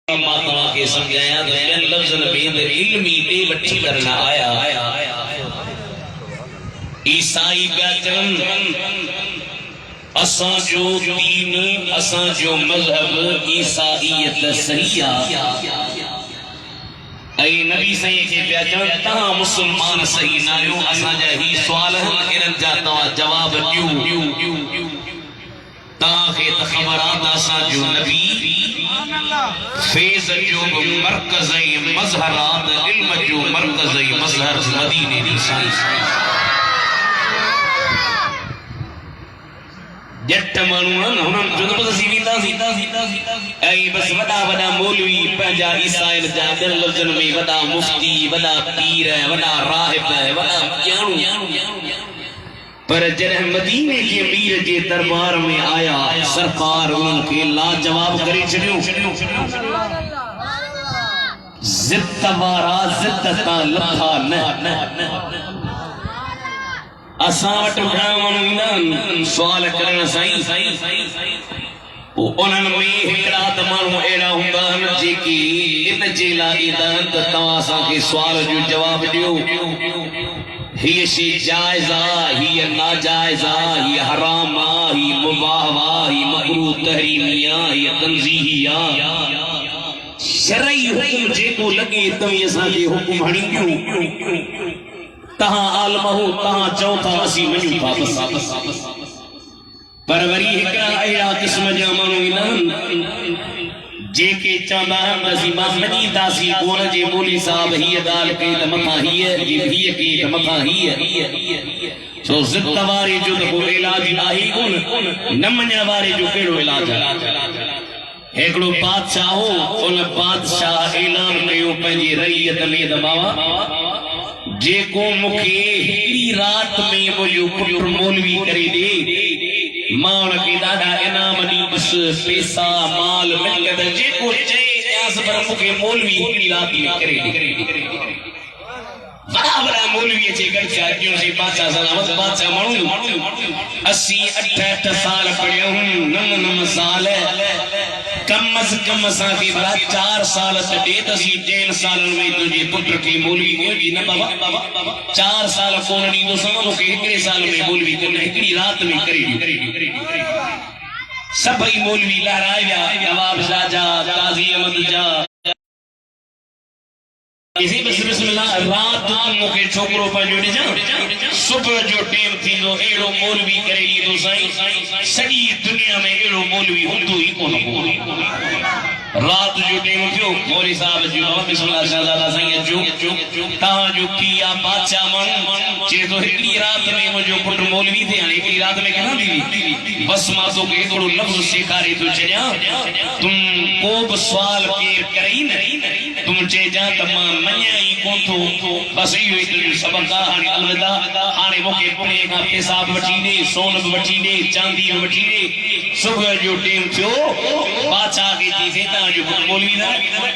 माता के समझाया तो ॿियनि लफ़्ज़नि में इल्मी ॾे वठी करना आया ईसाई पिया चवनि असां जो दीन असां जो मज़हब ईसाईयत सही आहे ऐं नबी सही के पिया चवनि तव्हां मुस्लमान सही न आहियो असांजा ही सुवाल इन्हनि जा तव्हां जवाब ॾियो तव्हांखे त ख़बर आहे त असांजो नबी फैज़ जो मरकज़ ऐं मज़हर आहे इल्म जो मरकज़ ऐं मज़हर मदीने जी साईं जट माण्हू आहिनि हुननि जो त बसि असीं वेंदासीं ऐं बसि वॾा वॾा मौलवी पंहिंजा ईसाइनि जा ॿियनि लफ़्ज़नि में वॾा मुफ़्ती वॾा पीर वॾा राहिब वॾा ॼाणू पर जॾहिं मदीने जे मीर जे दरबार में आया सरकार उन्हनि खे लाजवाब करे छॾियो ज़िद वारा ज़िद तां लथा न असां वटि घणा माण्हू ईंदा आहिनि सुवाल करण साईं उन्हनि में हिकिड़ा त माण्हू अहिड़ा हूंदा आहिनि जेके इन जे लाइ ईंदा आहिनि त तव्हां असांखे सुवाल जो जवाब ॾियो हीअ शइ जाइज़ आहे हीअ नाजाइज़ आहे हीअ हराम आहे हीअ मुबाह आहे हीअ मकरूह तहरीमी आहे हीअ तंज़ीही आहे शरई हुकुम जेको लॻे तव्हीं असांखे हुकुम हणी ॾियो तव्हां आलम हो तव्हां चओ था असीं वञूं था बसि पर वरी हिकिड़ा अहिड़ा क़िस्म जा माण्हू ईंदा आहिनि जेके चवंदा आहिनि असीं मञींदासीं कोन जे मौलवी साहब हीअ ॻाल्हि कई त मथां हीअ कई त मथां हीअ छो ज़िद वारे जो त को इलाज आहे कोन न मञण वारे जो कहिड़ो इलाज आहे हिकिड़ो बादशाह हो उन बादशाह ऐलान कयो पंहिंजी रइयत में त बाबा जेको मूंखे हिकिड़ी रात में मुंहिंजो पुटु मौलवी करे ॾे मां उनखे ॾाढा इनाम ॾींदुसि पैसा माल मिलकत जेको चए ॾियांसि पर मूंखे मौलवी हिकिड़ी रात में करे ॾे वड़ा वड़ा मौलवी अचे गॾु छा कयोसीं बादशाह सलामत बादशाह माण्हू असीं 8 साल पढ़िया हूं 9 साल कम अज कम असांखे भला 4 साल त ॾे त असीं 3 सालनि में तुंहिंजे पुट खे मौलवी कयो जी न बाबा 4 साल कोन ॾींदोसीं मूंखे हिकिड़े साल में मौलवी करना हिकिड़ी रात में करे ॾियो सभई मौलवी लहराए विया नवाब शाह जा काज़ी अहमद जा इसी बिस्मिल्लाह रात मूंखे छोकिरो पंहिंजो ॾिजां सुबुह जो टाइम थींदो अहिड़ो मौलवी करे ॾींदो साईं सॼी दुनिया में अहिड़ो मौलवी हूंदो ई कोन को रात जो टाइम थियो मौलवी साहब जी बिस्मिल्लाह शहजादा साईं अचो तव्हांजो पीउ आहे बादशाह माण्हू चए थो हिकिड़ी रात में मुंहिंजो पुटु मौलवी थिए हाणे हिकिड़ी रात में किथां थींदी बसि मां तोखे हिकिड़ो लफ़्ज़ सेखारे थो छॾियां तुम को बि सुवाल केरु करे ई न तुम चइजां त मां मञिया ई कोन थो बसि इहो ई तुंहिंजो सबक़ आहे हाणे अलविदा हाणे मूंखे पुणे खां पैसा बि वठी ॾे सोन बि वठी ॾे चांदी बि वठी ॾे सुबुह जो टाइम थियो बादशाह खे चईसीं तव्हांजो पुटु मौलवी न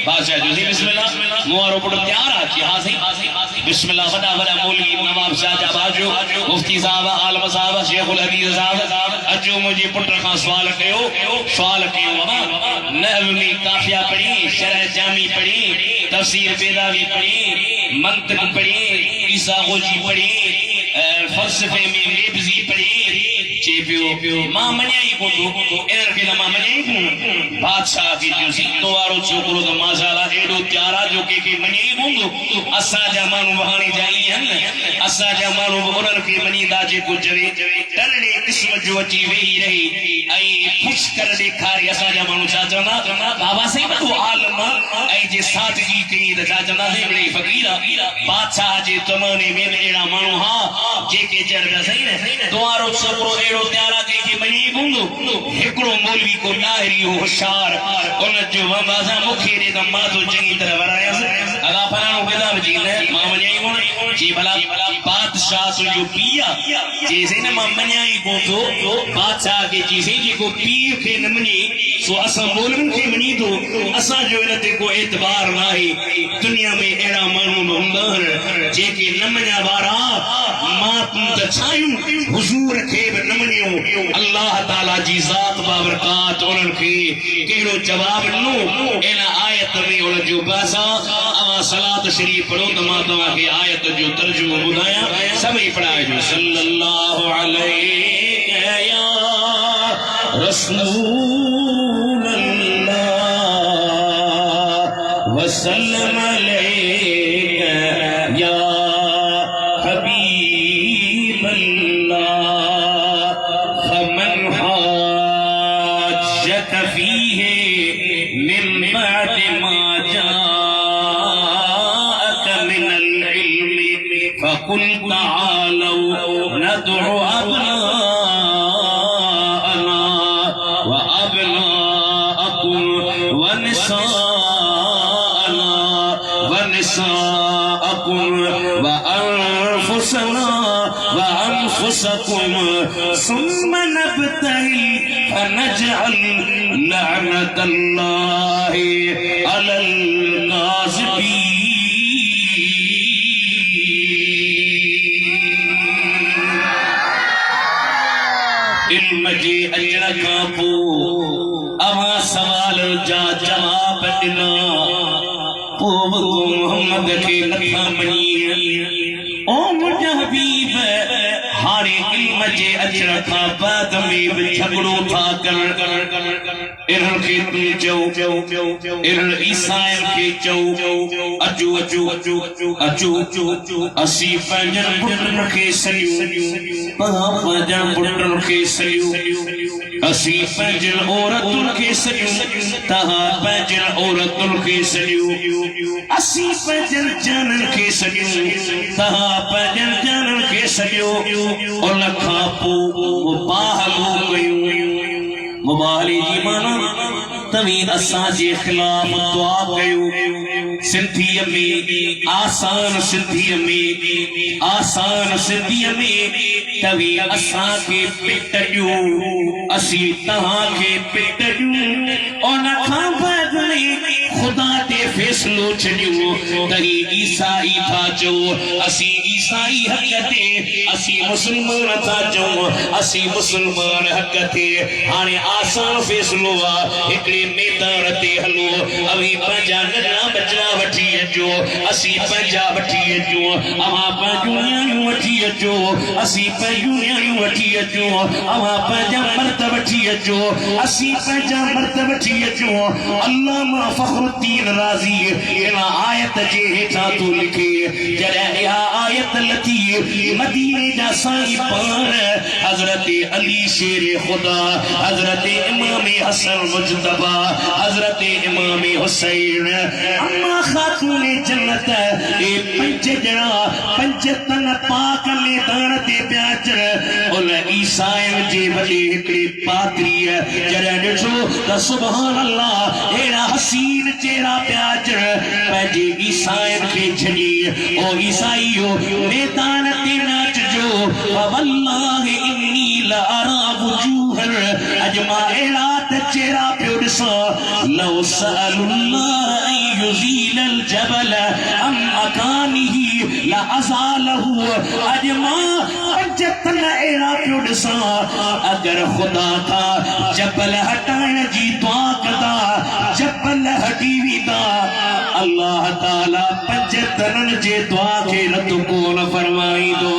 बादशाह चयोसीं बिस्मिल्लाह मूं वारो पुटु तयारु आहे चई हा साईं बिस्मिल्लाह वॾा वॾा मौलवी नवाब शाह जा बाजो मुफ्ती साहब आलम साहब शेखुल हदीस साहब अचो मुंहिंजे पुट खां सुवाल कयो नहव में काफिया पढ़ी शरह जामी पढ़ी तफसीर बेदावी पढ़ी मंतिक पढ़ी ईसा गोजी पढ़ी फलसफे में लेब्जी पढ़ी चे पियो मां मञिया ई कोन थो इन्हनि खे त मां मञिया ई कोन बादशाह खे चयोसीं तो वारो छोकिरो त माशाअल्लाह एॾो तयारु आहे जो कंहिंखे मञे ई कोन थो असांजा माण्हू हाणे जा ईअं आहिनि असांजा माण्हू उन्हनि खे मञींदा जेको चवे टरड़े क़िस्म जो अची वेही रही ऐं ख़ुशि करे ॾेखारे असांजा माण्हू छा चवंदा बाबा साईं वॾो आलम ऐं जे सादगी कई त छा चवंदासीं मिड़ई फ़क़ीर बादशाह जे ज़माने में अहिड़ा माण्हू हा जेके चवंदा सही न तो वारो छोकिरो अहिड़ो तयारु आहे कंहिंखे मञे ई कोन हिकिड़ो मौलवी को ॾाहिरी हो होशियार उन जो असां मूंखे ॾे त मां तो चङी तरह वरायसि अला फलाणो किताब जी न मां मञिया ई कोन जी भला बादशाह तुंहिंजो पीउ आहे चईसीं न मां मञिया ई कोन थो बादशाह खे चईसीं जेको पीउ खे न मञे सो असां मौलवियुनि खे मञींदो असांजो इन ते को एतबार न आहे दुनिया में अहिड़ा माण्हू हूंदा आहिनि जेके न मञण वारा मां तुम त छायूं हुजूर खे बि न मञियो अल्लाह ताला जी ज़ात बाबरकात उन्हनि खे कहिड़ो जवाब ॾिनो इन आयत जो पासा अवा सलात शरीफ पढ़ो त मां तव्हांखे आयत जो तर्जुमो ॿुधायां सभई पढ़ाइजो सल्लल्लाहु अलैहि या रसूल अल्लाह वसल्लम अलैका या हबीब अल्लाह फमन हाजक फीहि मिन बाद मा जाअक मिनल इल्म फकुल तआलौ नदउ अबनाअना व अबनाअकुम व निसाअना व निसाअकुम व अनफुसना व अनफुसकुम सुम्मा नब्तहिल फनजअल लअनतल्लाहि अलल काज़िबीन। इल्म जे अचण खां पोइ अवां सवाल जा जवाब ॾिना पोइ बि मोहम्मद खे नथा मञी ओ मुंहिंजा हबीब हाणे इल्म जे अचण खां बाद में बि झगड़ो था कनि इन्हनि खे तूं चओ इन्हनि ईसाइनि खे चओ अचो अचो अचो अचो अचो असीं पंहिंजनि पुटनि खे सॾियूं तव्हां पंहिंजनि पुटनि खे सॾियूं असीं पंहिंजनि औरतुनि खे सॾियूं तव्हां पंहिंजनि औरतुनि खे सॾियूं असीं पंहिंजनि जाननि खे सॾियूं तव्हां पंहिंजनि जाननि खे सॾियो उन खां पोइ बाहलो कयूं मुबाली जी माना तव्हीं असांजे ख़िलाफ़ दुआ कयो सिंधीअ में आसान सिंधीअ में तव्हीं असांखे पिट ॾियो असीं तव्हांखे पिट ॾियूं उन खां बाद में खुदा ते फ़ैसिलो छॾियो त ही ईसाई था चओ असीं ईसाई हक़ ते असीं मुस्लमान था चऊं असीं मुस्लमान हक़ ते हाणे आसान फ़ैसिलो आहे हिकिड़े मैदान ते हलो अवी पंहिंजा नंढा बचड़ा वठी अचो असीं पंहिंजा वठी अचो अवां पंहिंजूं नियाणियूं वठी अचो असीं पंहिंजूं नियाणियूं वठी अचो अवां पंहिंजा मर्द वठी अचो असीं पंहिंजा मर्द वठी अचो अल्लामा फ़खरुद्दीन राज़ी इन आयत जे हेठां थो लिखे जॾहिं इहा आयत लथी मदीने जा साईं पाण हज़रत अली शेर ख़ुदा हज़रत इमाम हसन मुजतबा हज़रत इमाम हुसैन अम्मा खातून जन्नत ए पंज ॼणा पंज तन पाक मैदान ते पिया अचनि उन ईसाइनि जे वॾे हिकिड़े पादरीअ जॾहिं ॾिठो त सुभान अल्लाह अहिड़ा हसीन चेहरा पिया अचनि पंहिंजे ईसाइनि खे छॾी ओ ईसाईओ मैदान ते न अचिजो वल्लाहि इन्नी लअरा वुजूहन अॼु मां अहिड़ा त चेहरा पियो ॾिसां लौ सअलुल्लाह अन युज़ीलल जबल अम मकानिही लअज़ालहु अॼु मां पंज तन अहिड़ा पियो ॾिसां अगरि ख़ुदा खां जबल हटाइण जी दुआ कंदा जबल हटी वेंदा अल्लाह ताला पंज तननि जे दुआ खे रद्द कोन फरमाईंदो।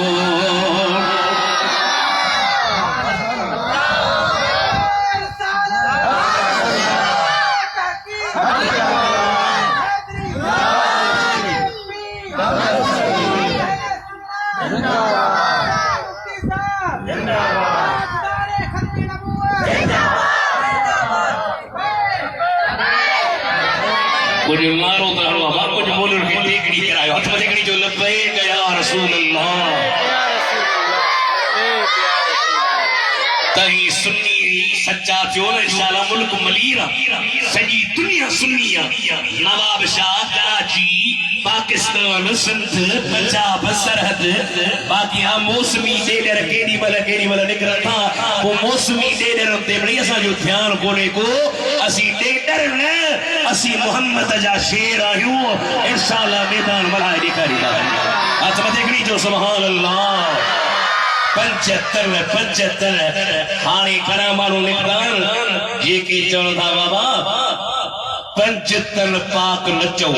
कुछ मारो तो हलो अब कुछ बोलो के टेकड़ी करायो हथ में टेकड़ी जो लब्बैक या रसूल अल्लाह तही सुन्नी सच्चा थियो न इंशाअल्लाह मुल्क मलीरा सजी दुनिया सुन्निया नवाब शाह कराची पाकिस्तान सिंध पंजाब सरहद बाकी आ मौसमी डेडर केडी मल निकरन था वो मौसमी डेडर ते बड़ी असा जो ध्यान कोने को असी डेडर न असी मोहम्मद जा शेर आहियूं इंशाअल्लाह मैदान मलाए ॾेखारी था हथ मथे खणी जो सुभान अल्लाह 75 हाणे घणा माण्हू निकिरनि जेके चवनि था बाबा पंजतन पाक नचो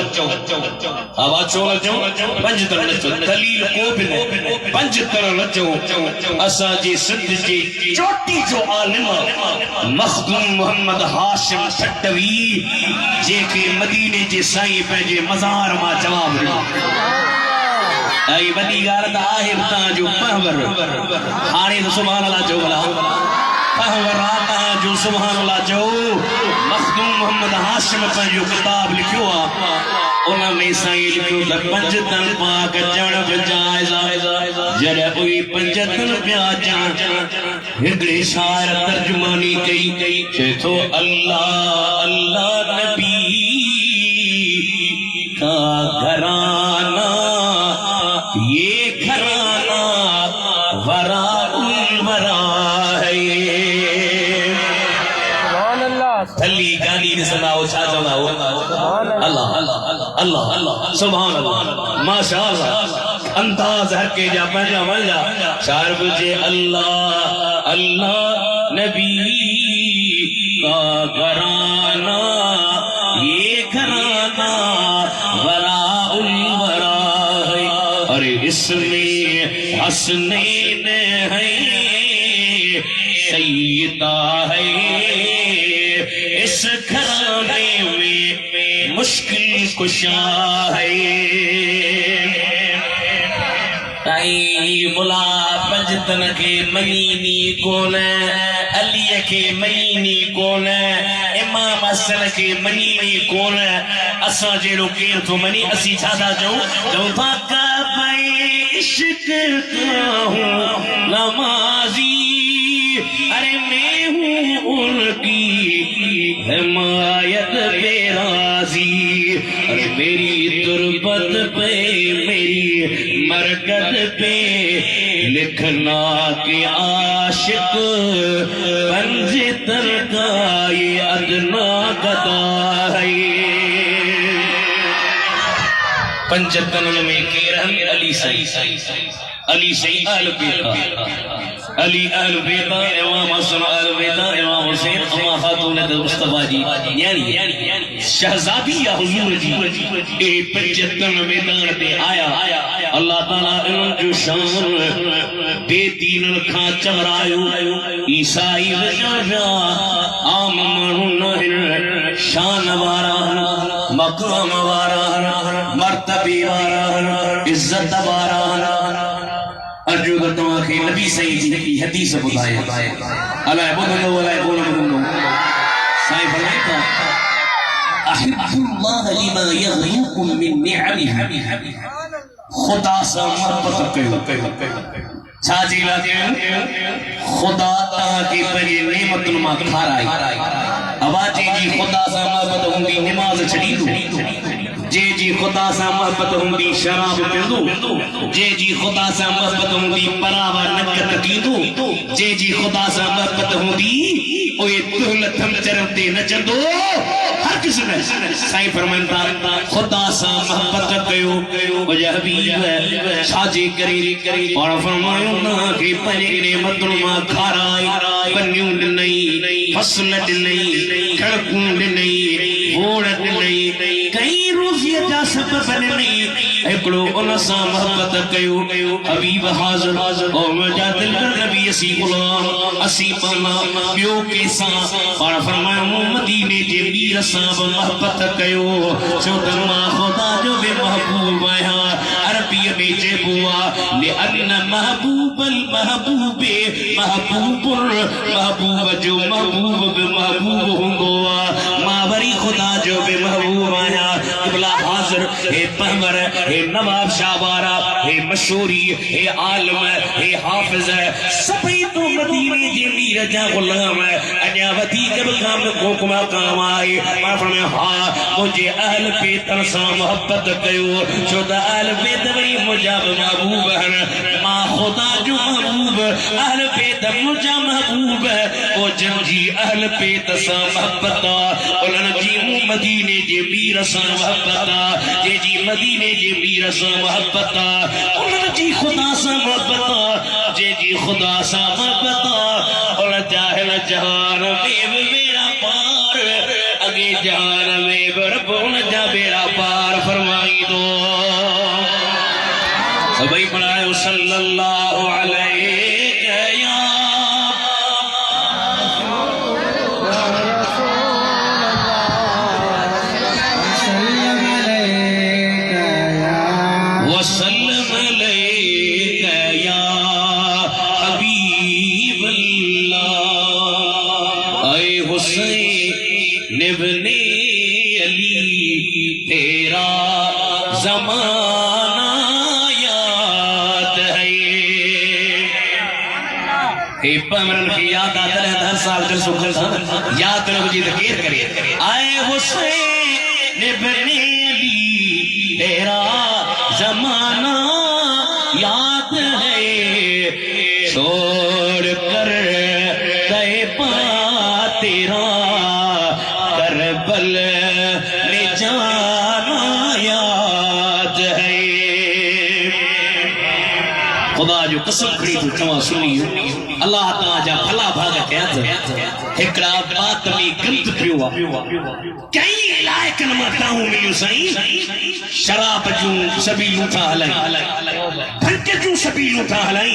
आवाज छो नचो पंजतन नचो दलील को भी नहीं पंजतन नचो असा जी सिंध जी चोटी जो आलिम मखदूम मोहम्मद हाशिम सटवी जेके मदीने जे साईं पंहिंजे मज़ार मां जवाब ॾिनो ऐं वॾी ॻाल्हि त आहे तव्हांजो पहवर हाणे त सुभाणे अल्लाह जो भला पहवर आहे तव्हांजो सुभाणे अल्लाह जो मखदूम मोहम्मद हाशिम पंहिंजो किताब लिखियो आहे उन में साईं लिखियो त पंजतन पाक चवण बि जाइज़ आहे जॾहिं उहे पंजतन पिया अचनि हिकिड़े शाइर तर्जुमानी कई चए थो अल्लाह अल्लाह नबी का घराना ये घराना वरा वरा है थली गानी ॾिसंदा हो छा चवंदा हो अल्लाह अल्लाह अल्लाह अल्लाह सुभान अल्लाह माशाअल्लाह अंदाज हर के जा पंहिंजा वंजा शायर बुझे अल्लाह अल्लाह नबी का घराना ये घराना वरा वरा है अरे इसमें हसनैन है सैयदा है इस घराने में मुश्किल कुशा है मुला पंजतन के मनीनी कोन अली के मनीनी कोन इमाम हसन के मनीनी कोन असा जहिड़ो केर थो मनी असी छा था चऊं था काबे इश्क का हूं नमाजी अरे मैं हूं उनकी हिमायत पे राजी अरे मेरी तुरबत पे मेरी मरकत पे लिखना के आशिक पंजतन का ये अदना गदा है पंजतन में केरन अली सही अली सही अल बेता अली अल बेता इमाम हसन अल बेता इमाम हुसैन अम्मा खातून मुस्तफा जी यानी शहजादी या हुजूर जी ए पंजतन मैदान पे आया अल्लाह ताला इन्हनि जो शान बेदीननि खां चवरायो ईसाई विया आम माण्हू न आहिनि शान वारा मक़ाम वारा मर्तबे वारा इज़त वारा अर्जो त तव्हांखे नबी साईं जी हिकिड़ी हदीस ॿुधाए अलाए ॿुधंदो अलाए कोन ॿुधंदो साईं फरमाइनि था अहिब्बुल्लाह लिमा यग़ीकुम मिन निअमिही खुदा सां मोहब्बत कयो छा जी लाइ खुदा तव्हांखे पंहिंजे नेमतुनि मां खाराई आवाज़ जी खुदा सां मोहब्बत हूंदी निमाज़ छॾींदो जे जी खुदा सां मोहब्बत हूंदी शराब पींदो जे जी खुदा सां मोहब्बत हूंदी परावा नक तकींदो जे जी खुदा सां मोहब्बत हूंदी ओए तुल थम चरम ते नचंदो हर किस ने साईं फरमाइनि था खुदा सां मोहब्बत कयो मुंहिंजा हबीब छाजे करे और फरमायो ना के पंहिंजे नेमतुनि मां खाराई पनियूं ॾिनई फसल ॾिनई कणकूं ॾिनई वोड़ ॾिनई कई रोज़ीअ जा सबब ॾिनई हिकिड़ो उन सां मोहब्बत कयो हबीब हाज़िर ओ मुंहिंजा दिलबर नबी असी गुलाम असी पाना ॿियो कंहिंसां पाण फरमायो मूं मदीने जे मीर सां बि मोहब्बत कयो छो त मां ख़ुदा जो बि महबूब आहियां अरबीअ में चइबो आहे लिअन्न महबूबल महबूबे महबूबुल महबूब जो महबूब बि महबूब हूंदो आहे मां वरी ख़ुदा जो बि महबूब आहियां क़िबला हाज़िर हे पहवर हे नवाब शाह वारा हे मशहूरी हे आलम हे हाफ़िज़ सभई तो मदीने जे मीर जा गुलाम अञा वधीक बि को मक़ाम आहे मां फरमायो हा मुंहिंजे अहल बेतन सां मोहब्बत कयो छो त अहल बेत वरी मुंहिंजा बि महबूब आहिनि मां ख़ुदा जो महबूब अहल बेत मुंहिंजा महबूब ओ जंहिंजी अहल बेत सां मोहब्बत उन्हनि जी मूं मदीने जे मीर सां मोहब्बत जंहिंजी मदीने जे मीर सां मोहब्बत उन्हनि जी ख़ुदा सां मोहब्बत जंहिंजी ख़ुदा सां मोहब्बत उन जाहिल जहान में बि मेरा पार अॻे जान में बरपून जा बेड़ा पार फरमाई दो सभी पढ़ाए सल्लल्लाहु अलैहि निबने अली तेरा जमाना याद है पमरन की याद आता है हर साल जल सुखल याद रखो जी ज़िक्र करिए आए हुसैन निबने अली तेरा जमाना याद है छोड़ कर तैबा तेरा करबल में जाना याद है खुदा जो कसम खड़ी थी तव्हां सुनी अल्लाह ताला जा भला भाग कया हिकड़ा बात में गंद पियो कई इलाइकन मां ताऊं मिलियो साईं शराब जूं सबीलूं था हलाई धनके जूं सबीलूं था हलाई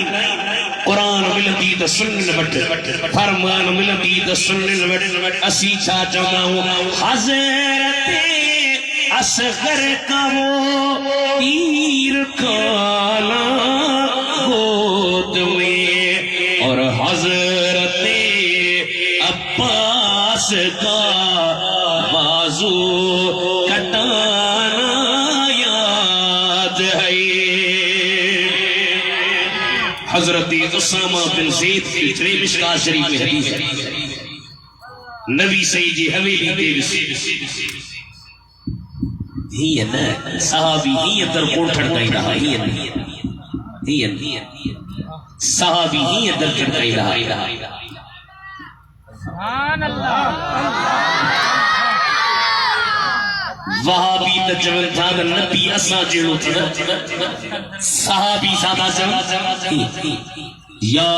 कुरान मिलंदी त सुनन वट फरमान मिलंदी त सुनन वट असी छा चवंदा हूं हज़रत असगर का वो तीर काला गोद में और हज़रत अब्बास का बाजू कटाना याद है हजरत उसामा बिन ज़ैद की टे मिशकात शरीफ में हदीस है नबी सही जी हवेली दे ही न सहाबी ही अंदर कोट ठड़काई रहा ही सहाबी ही अंदर ठड़काई रहा सुभान अल्लाह वहाबी त चवन था त नबी असा जेड़ो थे सहाबी सादा चवन या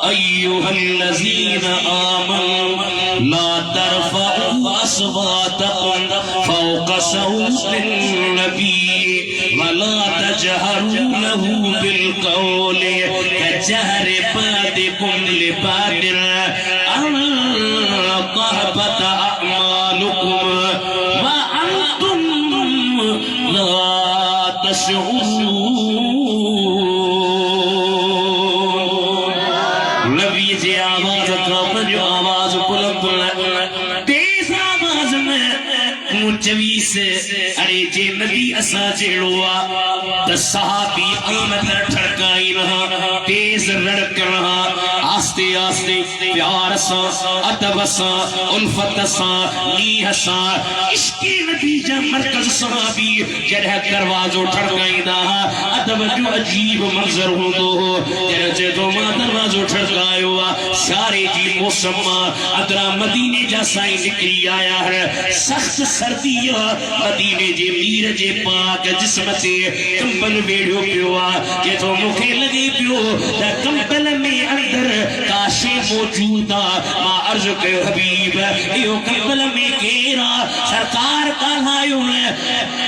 अय्युहल्लज़ीना आमनू ला तरफ़अू अस्वातकुम फ़ौक़ सौतिन नबी वला तजहरू लहू बिलक़ौलि कजहरि बादिकुम लिबादिन अन कहबत अअमालुकुम व अंतुम ला तशऊरून नबी जी आवाज का जो आवाज बुलंद तेज आवाज में मुचवी से अरे जे नबी असा जेड़ोआ त सहाबी आमद ठड़काई रहा तेज रड़क रहा आस्ते आस्ते प्यार सा अदब सा उल्फत सा नीह सा इसके नतीजा मरकज सहाबी जरह दरवाजो ठड़काईंदा अदब जो अजीब मंजर होंदो हो जरह जे तो मां दरवाजो ठड़कायो सारे जी मौसम अदरा मदीने जा साईं निकली आया है सख्त सर्दी मदीने जे मीर जे पाक जिस्म ते कंबल वेड़ियो पियो जे तो मुखे लगे पियो त कंबल में अंदर काशे मौजूदा मां अर्ज कयो हबीब यो कंबल में केरा सरकार कालायो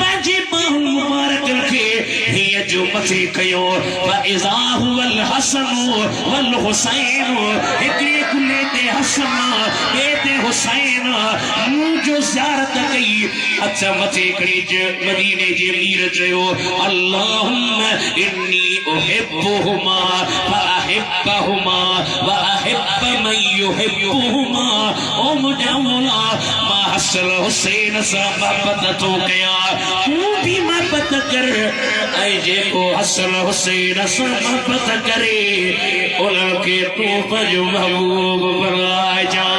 पंजे बाहु मुबारक रखे हे जो मथे कयो व इज़ा हुवल हसन वल हुसैन एकड़े कुले ते हसन ते हुसैन मुझो ज़ियारत कई अच्छा मथे कड़ी मदीने जे मीर चयो अल्लाहुम्मा इन्नी उहिब्बुहुमा व अहिब्बहुमा व अहिब्ब मन युहिब्बुहुमा ओ मुझे मौला मां हसन हुसैन सा मोहब्बत तो कया तू भी मोहब्बत कर ऐ जे को हसन हुसैन सा मोहब्बत करे उनके तू पर महबूब बना जा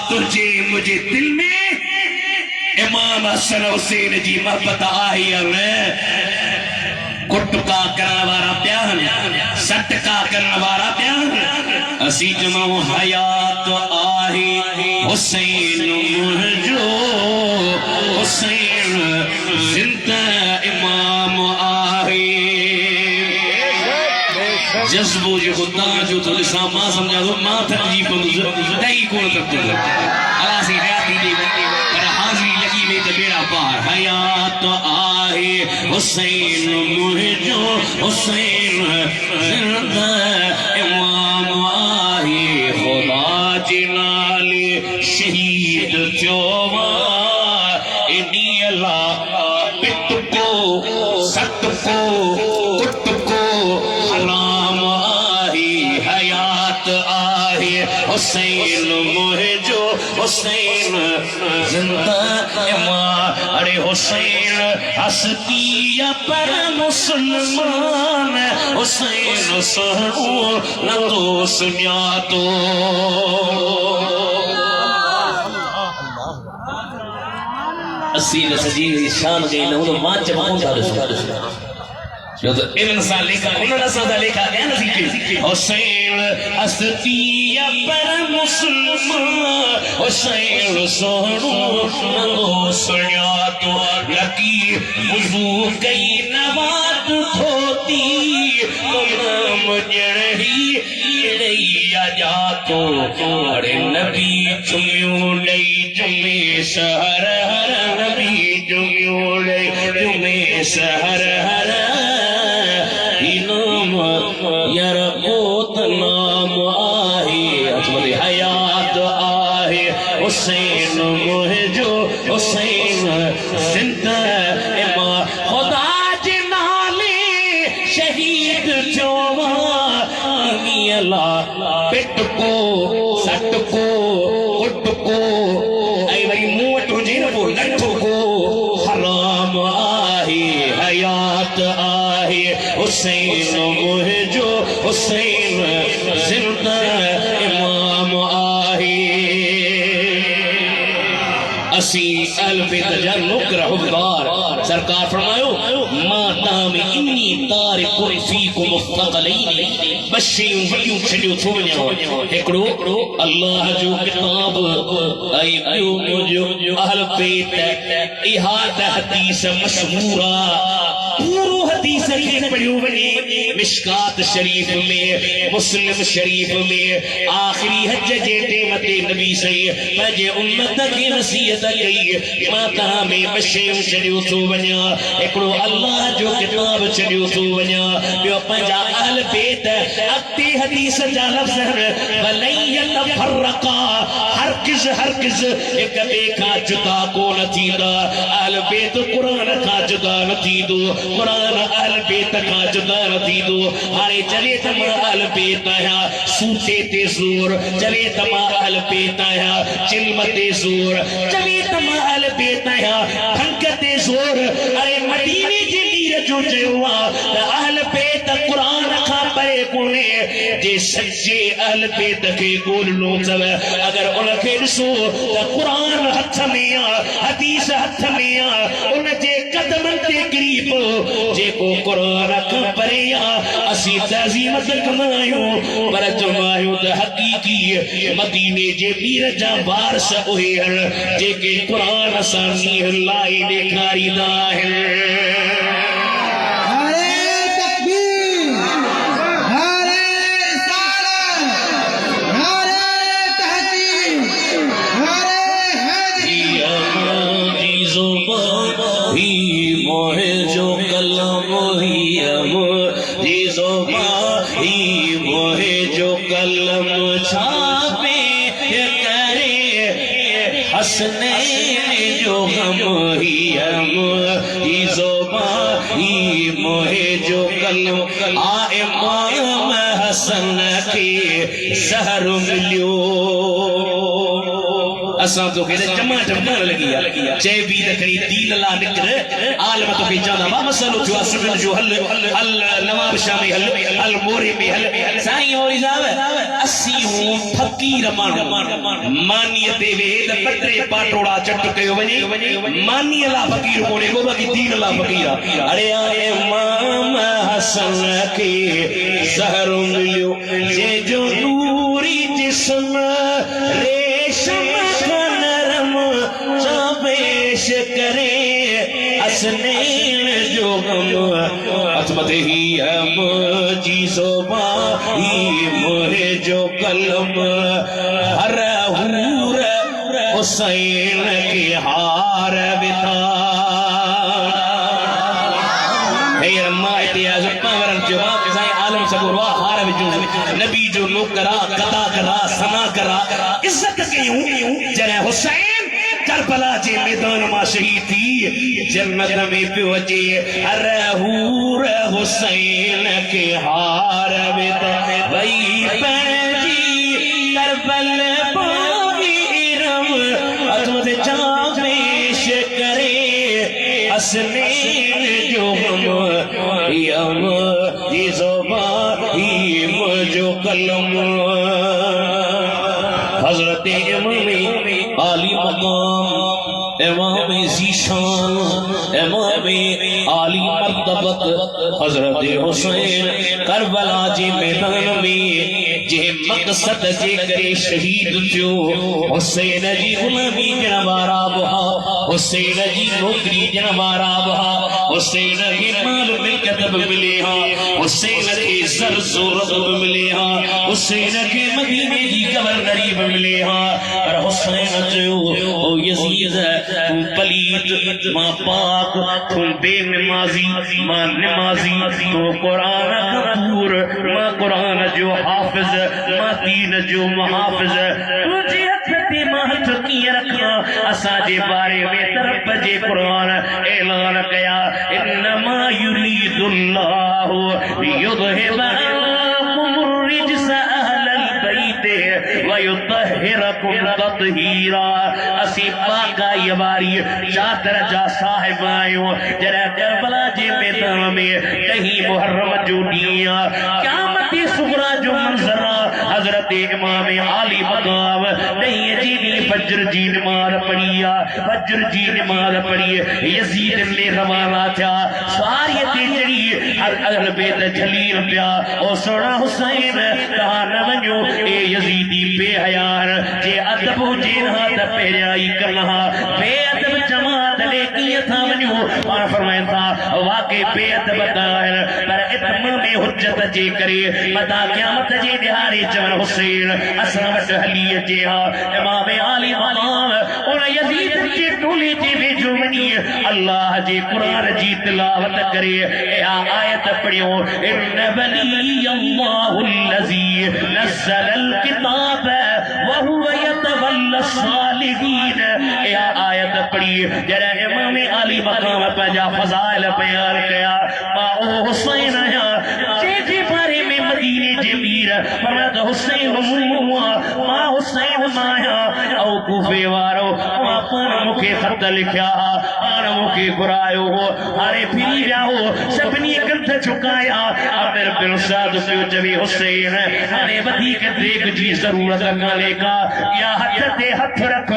तुझे मुझे दिल में ईमान इमाम हसन हुसैन जी मोहब्बत आई कुटका करने वाला प्यार सटका करने वाला प्यार असी जमाओ हयात आहे हुसैन मुझो हुसैन जिंदा इमाम आहे जज्बो जो खुदा जो तो लिसा मां समझा दो मां तक जी पंद दई कोन तक अला सी हयाती दे पर हाजिरी लगी वे ते बेड़ा पार हयात आहे हुसैन मुझो हुसैन जिंदा इमाम आहे खुदा जिनाले शहीद जोवा इनी अल्लाह पिट को सट को कुट को हराम आहे हयात आहे हुसैन मुझो हुसैन जिंदा इमाम अरे हुसैन हस्तिया पर मुसलमान हुसैन सहू न तो सुनिया तो असी सजी शान गई न तो मां चमकूंदा जो तो इन सा लिखा उन्होंने सा लिखा है ना सीखे हुसैन हस्तिया पर मुसलमान हुसैन सहू न तो सुनिया तो लकी वुजू कई नवात धोती नाम जरही लैया जा तो अरे नबी चुम्यो लई जुमे सहर हर नबी चुम्यो लई जुमे सहर हर इनाम यरकोत नाम आहे अजमल हयात आहे हुसैन मुझो हुसैन जिंदा इमाम खुदा जिनाले शहीद जोवा अल्लाह पिट को सट को कुट को आई वरी मुंह तो जी न बोल लठ को हराम आहे हयात आहे हुसैन मुझो हुसैन जिंदा इमाम आहे असी अलविद जन्नुक रहमदार सरकार फरमायो माताम इन्नी तारिकुन फीकुम मुस्तक़लैन बशियूं वलियूं छडियो थो वञो हिकड़ो अल्लाह जो किताब ऐं ॿियो मुंहिंजो अहल बैत इहा त हदीस मशहूरा पूरो हदीस खे पढ़ियो वञे मिशकात शरीफ में मुस्लिम शरीफ में आखिरी हज जे टेम ते नबी सही पंहिंजे उम्मत खे नसीहत कई माता में बशियूं छडियो थो वञा हिकड़ो अल्लाह जो किताब छडियो थो वञा ॿियो पंहिंजा अहल बैत अॻिते हदीस जा लफ़्ज़ वलैयत फरका हरगिज़ हिक ॿिए खां जुदा कोन थींदा अहल बैत क़ुरान खां जुदा न थींदो क़ुरान अहल बैत खां जुदा न थींदो हाणे चले त मां अहल बैत आहियां सूते ते ज़ोर चले त मां अहल बैत आहियां चिल्म ते ज़ोर चले त मां अहल बैत आहियां फंक ते ज़ोर अरे मदीने जी मीर जो चयो आहे त अहल बैत क़ुरान खां परे कोन्हे जे सच्चे अहल बैत खे ॻोल्हणो अथव अगर उनखे ॾिसो त क़ुरान हथ में आहे हदीस हथ में आहे उन जे कदमनि ते किरी पियो जेको क़ुरान खां परे आहे असीं तज़ीम त कंदा आहियूं पर चवंदा आहियूं त हक़ीक़ी मदीने जे मीर जा वारिस उहे आहिनि जेके क़ुरान सां नीह लाई ॾेखारींदा आहिनि हसने जो हम ही ज़ोबा ही मोहे जो कलम आ इमाम हसन के ज़हर मिलियो असां तो के जमा जमण लगी चे बी दखड़ी दीन ला निकर आलम तो के जाना वा मसलो जो असुन जो हल हल नवाब शाह में हल मोरे में हल साईं होई जावे असी हूं फकीर मानियत वेद पटरे पाटोड़ा चट कयो वने मानिय ला फकीर कोने को बाकी दीन ला फकीर अरे आए इमाम हसन के जहर मिलियो जे जो नूरी जिस्म रेशम का नरम चापेश करे असनेन जो गम अजमत ही हम जी सोबा ही मोहे जो कलम हर हूर हुसैन के हार बिता नबी जो लोग करा कदा करा सना करा इज्जत कयूं जरे हुसैन करबला जे मैदान में शहीद थी जन्नत में पियो अचे हर हूर हुसैन के हार में भई पैजी करबल पावीरम अजमत जा पेश करे असनेन जो हम ये ज़बानी जो कलम हजरत इमाम आली मकाम इमाम ज़ीशान इमाम आली मर्तबत हजरत हुसैन करबला जे मैदान में जे मकसद जे करे शहीद थियो हुसैन जी गुलामी जनवारा बहा हुसैन जी नौकरी जनवारा बहा हुसैन के माल मिलकत मिले हा हुसैन के सर ज़रूरत मिले हा हुसैन के मदीने की गवर्नरी मिले हा पर हुसैन जो ओ यजीद तू पलीत मां पाक तू बेनमाजी मां नमाजी तू कुरान कपूर मां कुरान जो हाफिज मां दीन जो मुहाफिज तुझे हथ ते महत की रखा असा जे बारे में तरफ जे कुरान ऐलान कया इन्नमा युरीदुल्लाहु युज़हिब अन्कुम रिज्स अहलल बैत व युतहिरकुम तत्हीरा असी पाका यवारी चादर जा साहिब आयो जरा करबला जे मैदान में कहीं मुहर्रम जो दिया क़यामत सुगरा जो मंजरा हजरत इमाम आली मकाम नहीं जी फज्र जी नमाज पढ़िया फज्र जी नमाज पढ़ी यजीद ने रवाना था सारी ते चढ़ी हर अहल बैत जलील पिया ओ सोना हुसैन कहा न वञो ए यजीदी बेहयार जे अदब हुजे ना त पहिरियाई कलहा बेअदब जमात ले कीअं था वञो पाण फरमाइनि था वाकई बेअदब आहिनि पर इत्माम हुज्जत जे करे मता क़यामत जे ॾियारे चवनि हुसैन असां वटि हली अचे हा इमाम आली मकाम उन यजीद जे टोले जे वेझो वञी अल्लाह जे कुरान जी तिलावत करे या आयत पढ़ियो इन वली अल्लाहुल्लज़ी नज़्ज़लल किताब व हुव यतवल्ला सालिहीन या आयत पढ़ी जरा इमाम आली मकाम पंहिंजा फज़ाइल बयान कया मां ओ हुसैन आहियां जे बारे में मदीने जे मीर फरमाया हुसैन मुआ मां हुसैन माया औ कूफे वारो मां पाण मूंखे ख़त लिखिया पाण मूंखे घुरायो हो हाणे फिरी विया हो सभिनी कंध झुकाया आमिर बिन साद पियो चवे हुसैन हाणे वधीक देख जी ज़रूरत कान्हे का या हथ ते हथ रख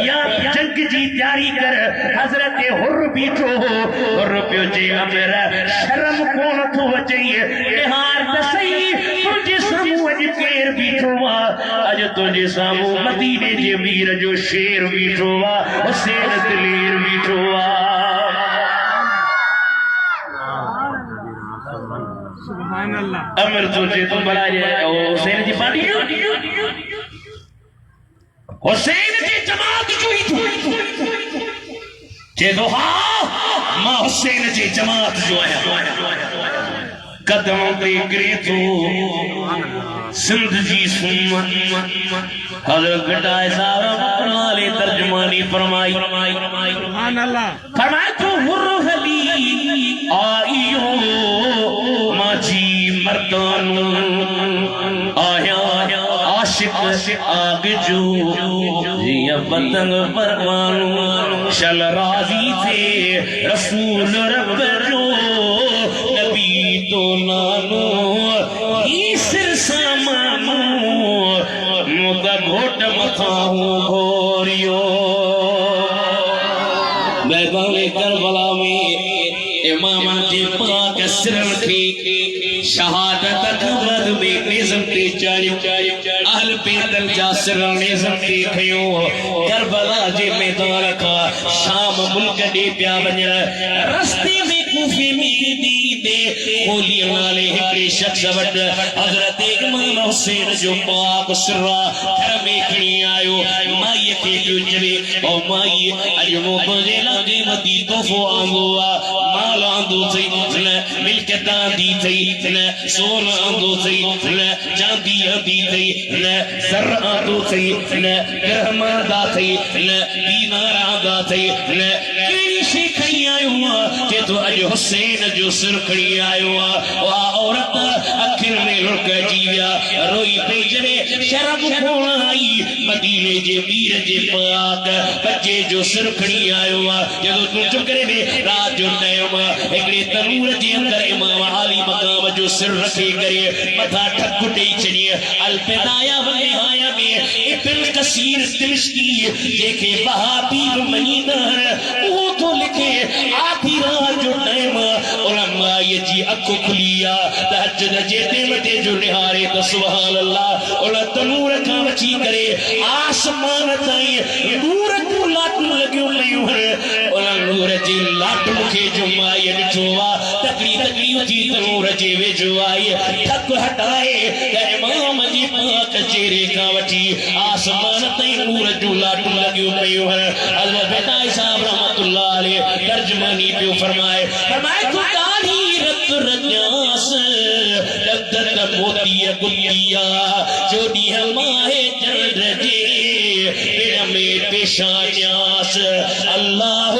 या जंग जी तैयारी कर हज़रत हुर बीठो हो हुर पियो चई आमिर शर्म कोन थो अचे निहार त सही तुंहिंजे साम्हूं अॼु केरु बीठो आहे अॼु तुंहिंजे साम्हूं मदीने जे मीर जो शेर बीठो आहे हुसैन दिलेर बीठो आहे अमर सोचे तुम बड़ा हुसैन जी पार्टी हुसैन जी जमात जो ही चे तो हाँ मां हुसैन जी जमात जो है कदम पे गिरे तो सिंध जी सुमत हजरत गटाए साहब वाले तर्जुमानी फरमाई सुभान अल्लाह फरमाया तो हुरहली आइयो माजी मर्दानो आया आशिक आग जो पतंग परवानों चल राजी थे रसूल रब जो नबी तो नानो ई सिर सामानो मुदा घोट मथाहू घोरियो मैदान करबला में इमाम के पाक सिर की शहादत खबर में निज़म पे चारी अहल पैदल जा सिर निज़म पे खयो करबला जे मैदान का शाम मुल्क दे प्या वञण रस्ते में कूफे में दी दे होली नाले हिकड़े शख्स वट हजरत इमाम हुसैन जो पाक सिरा घर में खणी आयो माई के जो जवे ओ माई अज मो बजे लागे मती तोहफो आंदो माल आंदो सही न मिल्कियत आंदी थई न सोना आंदो सही न चांदी आंदी थई न सर आंदो सही न ग्रहम आंदा थई न दीनार आंदा थई न केड़ी शे खणी आयो जे तो अज हुसैन जो सिर खणी आयो वा औरत अखिर में लुक जीया रोई पे जरे शर्म कोन आई मदीने जे मीर जे पाक बच्चे जो सिर खणी आयो जदों तू चुप करे बे रात जो टाइम एकड़े तनूर जे अंदर इमाम आली मकाम जो सिर रखे करे मथा ठक ॾेई छॾिए अल पैदाया व निहाया में इब्न कसीर दिमश्की जेके वहाबी मनींदा वो तो लिखे आधी रात जो टाइम उलमा ये जी अखो खुलिया तहज्जुद जे टेमटे जो निहारे तो सुभान अल्लाह उल तनूर का वची करे आसमान ताई नूर को लाट लगियो मयूं उल नूर जी लाट मुखे जो माई ॾिठो तकड़ी तकड़ी जी तनूर जे वेझो आई थक हटाए त इमाम जी पाक चेहरे का वठी आसमान ताई नूर जो लाट लगियो मयूं हज़रत बेदाई साहब रहमतुल्लाह अलैह तर्जुमानी पियो फरमाए तू दाढ़ी रत रजास लगदत मोती गुलिया जोड़ी हमारे चंद्र जे बिन में पेशान्यास अल्लाह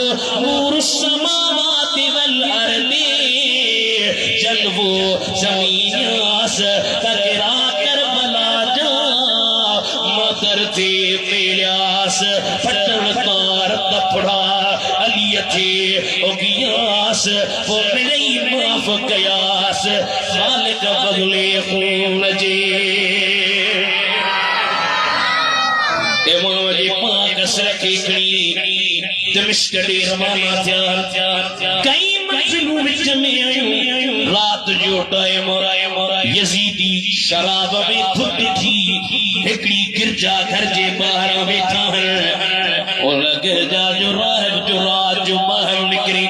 नूर समावात वल अर्दे जलवो जमीनास तकरा करबला जा मदर थे मेल्यास फटन तार तफड़ा अली थे ओगियास वो मेरे माफ कयास खालिक बदले खून जे इमाम जी पाक सर की खड़ी दमिश्क दे रवाना थिया कई मंजिलूं विच में आयूं रात जो टाइम यजीदी शराब में धुत थी हिकड़ी गिरजा घर जे बाहर बैठा है और गिरजा जो राहब जो रात जो बाहर निकरी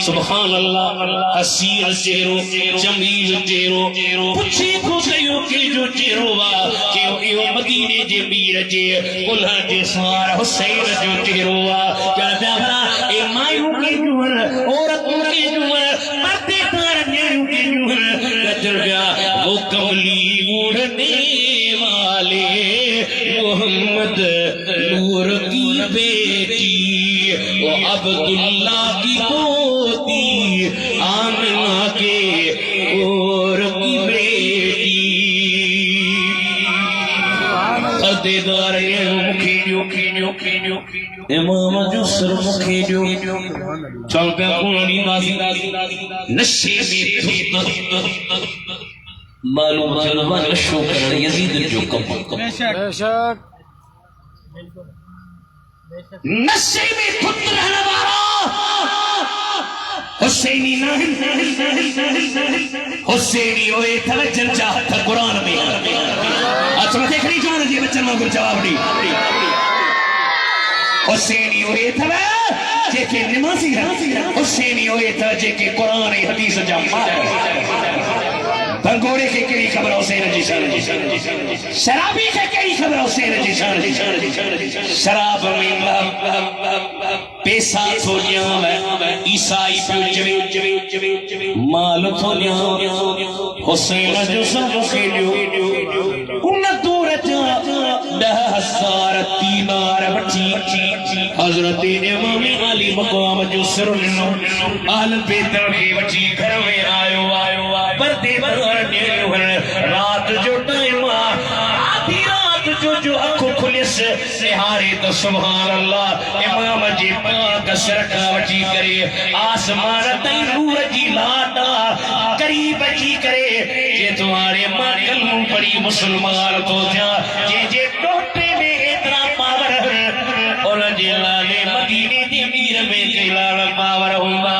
सुभान अल्लाह हसीन चेहरो जमील चेहरो पूछे को कयो के जो चेहरो वा के यो मदीने जे मीर जे उल्हा जे सार हुसैन जो चेहरो वा क्या प्यारा ए मायू के जुहर औरतों के जुहर मर्दे कार नेरू के जुहर कचर गया वो कमली उड़ने वाले मोहम्मद नूर की बेटी वो अब्दुल्ला की पोती आमिना के और की बेटी अदेदार ने मुखी जो इमाम जो सर मुखी जो चल पे कोनी दादी नशे में मालूम चलवा नशो कर यजीद जो कम बेशक नशे में खुद रहने वाला हुसैनी हुसैनी ओए तवज्जो चाहत कुरान में अच्छा देखनी जान जी बच्चन को जवाब दी हुसैनी ओए तव जेके नमाजी है हुसैनी ओए त जेके कुरान हदीस जा भंगोड़े के केड़ी खबर हुसैन जी शान शराबी के केड़ी खबर हुसैन जी शान शराब में पैसा थो न्याव ईसाई पियो माल थो न्याव हुसैन जो सब के ॾियो उन दूर जा 10,000 दीनार वठी हजरत इमाम अली मकाम जो सिर अहल बैत के वठी घर में आयो पर्दे रात जो टाइम आधी रात जो अखो खुले विस हारे तो सुभान अल्लाह इमाम जी पाक सरका वठी करे आसमान ताई नूर जी लाता करीब जी करे जे तुम्हारे मां कलमो पड़ी मुसलमान तो थिया जे टोटे में इतना पावर उन जे लाले मदीने दी अमीर में कैलाल पावर हुंदा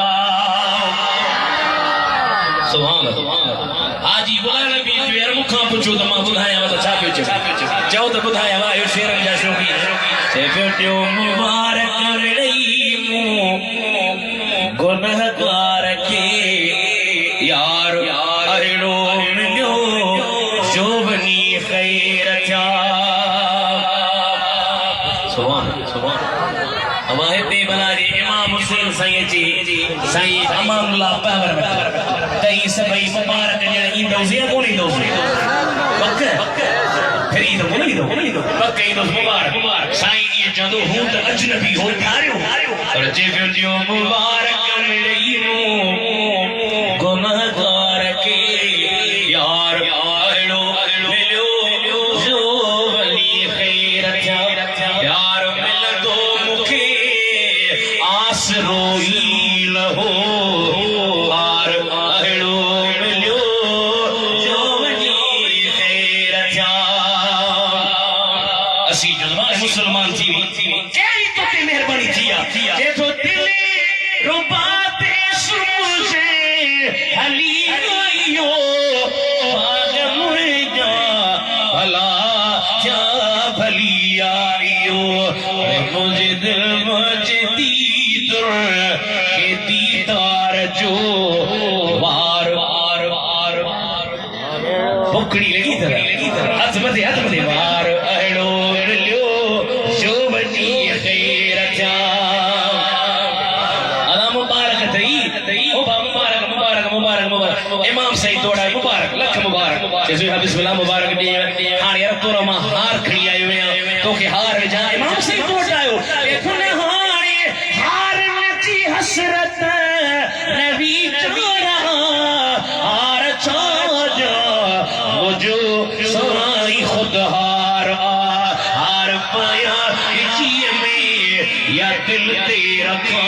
सुभान अल्लाह हाजी गुलाम नबी शेर मुखा पुछो त मां बुधाया त छा पियो चओ त बुधाया वा यो शेरन जा शौकीन से पियो मुबारक रही मु गुनहगार के यार अहिड़ो मिलियो जो बनी खैर थिया सुभान सुभान अब हिते भला जी इमाम मुस्लिम साईं जी साईं अमानुल्लाह पावर तई सभई मुबारक जण ईंदो से कोन ईंदो पक फिर ईंदो कोन ईंदो पक ईंदो मुबारक साईं ये जदो हूं त अजनबी हो थारियो पर जे जो मुबारक मिलियो गुनहगार के यार अहिड़ो मिलियो जो वली खैर थिया यार मिलंदो मूंखे आसरो ई लहो यार अहिड़ो मिलियो जो वली खैर थिया असी जज़बान मुसलमान थी कहिड़ी तो ते मेहरबानी थी जे तो दिल रुबाते सुमुझे हली आयो भाग मुझा भला क्या भली आयो मुझे दिल मुझे दीदर के दीदार जो बार बार बार बुकड़ी लगी तरह हथ मदे बार अहिड़ो मिलियो जो बनी खैर थिया इमाम सही तोड़ा मुबारक लख मुबारक जैसे बिस्मिल्लाह मुबारक दी हां यार तोरा मां हार खड़ी आयो है तो के हार में जा इमाम सही तोड़ आयो देखो ने हार नची हसरत नबी तोरा हार छाजा मुझो सराई खुद हार हार पाया जी में या दिल ते रखा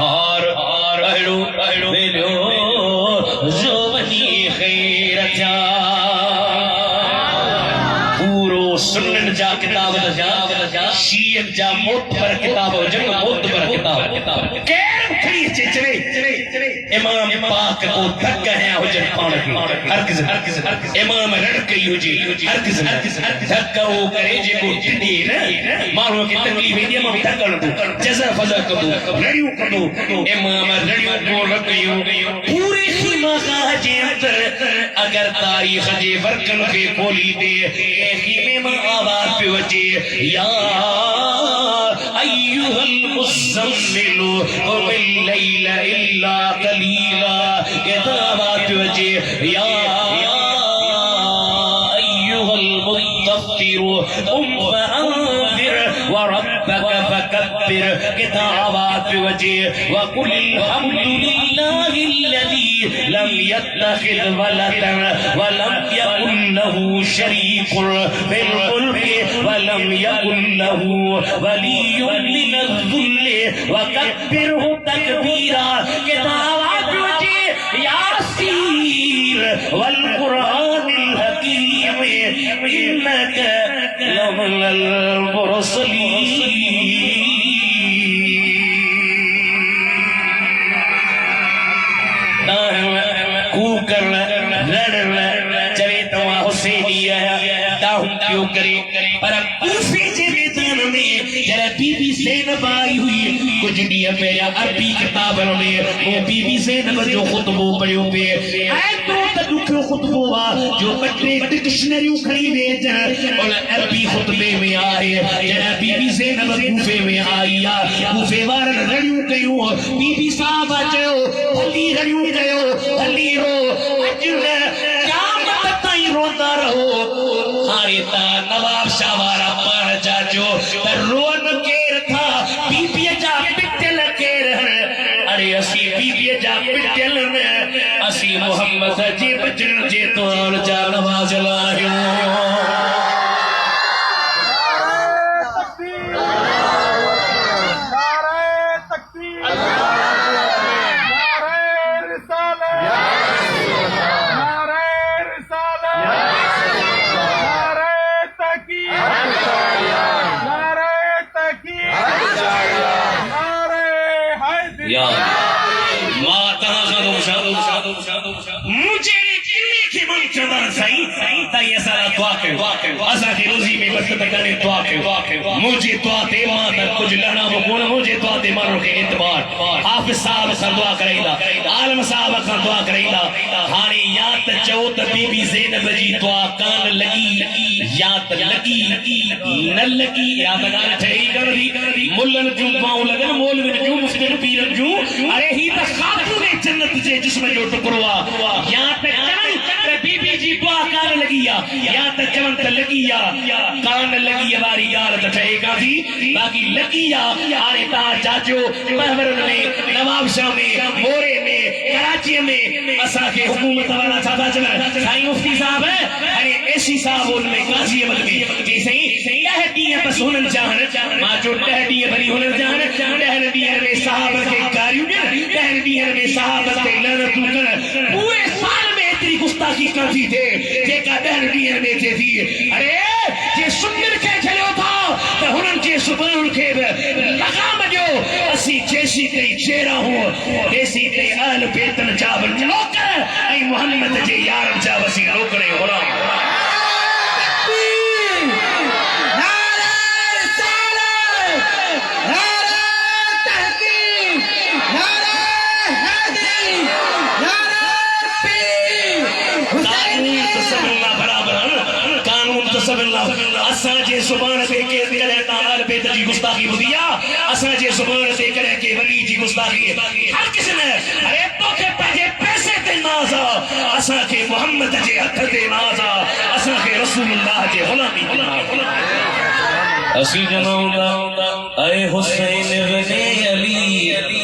हार अहिड़ो मिलियो जो वनी खैर थिया पूरो सुनन जा किताब जा शीयन जा मोतबर किताब जंग मोतबर किताब केर खड़ी चले इमाम पाक को धक है हुजन पाण के हरगिज़ इमाम रड़ कई हुजे हरगिज़ धक वो करे जे को टिडी न मारो के तकलीफ है इमाम धकण दो जज़ा फज़ा कदो रड़ियो कदो इमाम रड़ियो को रखियो पूरी खीमा का जे अंदर अगर तारीख जे वर्कन के खोली दे खीमे में आवाज पे वजे या अय्युहल मुज़म्मिल क़ुमिल लैल इल्ला कलीला ये आवाज पे वजे या अय्युहल मुद्दस्सिर क़ुम फअंज़िर व रब्बक फकब्बिर ये आवाज पे वजे व कुल अल्हम्दुलिल्लाहि الذي لم يتخذ ولدا ولم يكن له شريك في الملك ولم يكن له ولي من الذل وكبره تكبيرا كتاب ياسين والقرآن الحكيم إنك لمن المرسلين क्यों करे पर कूफे जे मैदान में जरा बीबी ज़ैनब आई हुई कुछ ॾींहं पहिरियां अरबी किताबनि में वो बीबी ज़ैनब जो ख़ुतबो पढ़ियो पे एतिरो त ॾुखियो ख़ुतबो आहे जो ॿ टे डिक्शनरियूं खणी वेच उन अरबी ख़ुतबे में आहे जरा बीबी ज़ैनब कूफे में आई आहे कूफे वारनि रड़ियूं कयूं बीबी साहब चयो हली रड़ियूं कयो हली रो अॼु न क़यामत ताईं रोंदा रहो हारे ता नवाब शाह वारा पाण चाचो त रोन केर था बीबी जा पिटल केर अरे असी बीबी जा पिटल न असी मोहम्मद जे बचन जे तौर जा नवाज लाहियो मुझे किन्ने के मन चंदा साईं ताई असां दुआ कयो असां के रोजी में बरकत करे दुआ कयो मुझे दुआ ते मां त कुछ लहना कोन मुझे दुआ ते मानो के एतबार हाफिज साहब सां दुआ करैला आलम साहब सां दुआ करैला हाणे या त चओ त बीबी ज़ैनब जी दुआ कान लगी या त लगी न लगी या त गाल ठही करदी मुल्लन जूं बाऊं लगन मौलविन जूं मुफ्तिन पीरन जूं अरे ही त खातून जन्नत जे जिस्म जो टुकड़ो आ या त चवन त बीबी जी दुआ कान लगी या त चवन त लगी कान लगी वारी ॻाल्हि त ठहे काथी बाक़ी लगी हाणे तव्हां चाचो महवरन में नवाबशाह में मोरे में कराची में असांखे हुकूमत वारा छा था चवनि साईं मुफ्ती साहब अरे एसी साहब उनमें काजी अहमद में जी सही 10 ॾींहं बस हुननि चाहनि मां चयो 10 ॾींहं भली हुननि चाहनि 10 ॾींहं में साहब खे गारियूं ॾियनि 10 ॾींहं में साहब ते लहनतूं कनि पूरे साल में एतिरी गुस्ताखी काथी थिए जेका 10 ॾींहं में थिए थी अरे जे सुन्नत खे झलियो था त हुननि खे सुभाणे खे बि लगाम ॾियो असीं जेसी ताईं चेहरा हूं तेसी ताईं अहल बेतन जा बि नौकर ऐं मोहम्मद जे यारनि जा बि असीं नौकर ऐं ग़ुलाम असांजे ज़ुबान ते कॾहिं अहल बैत जी गुस्ताखी ॿुधी आहे असांजे ज़ुबान ते कॾहिं के वली जी गुस्ताखी हर किस्म अरे तोखे पंहिंजे पैसे ते नाज़ आहे असांखे मोहम्मद जे हथ ते नाज़ आहे असांखे रसूलुल्लाह जे ग़ुलामी ते नाज़ आहे असीं जनाऊं ऐ हुसैन वने अली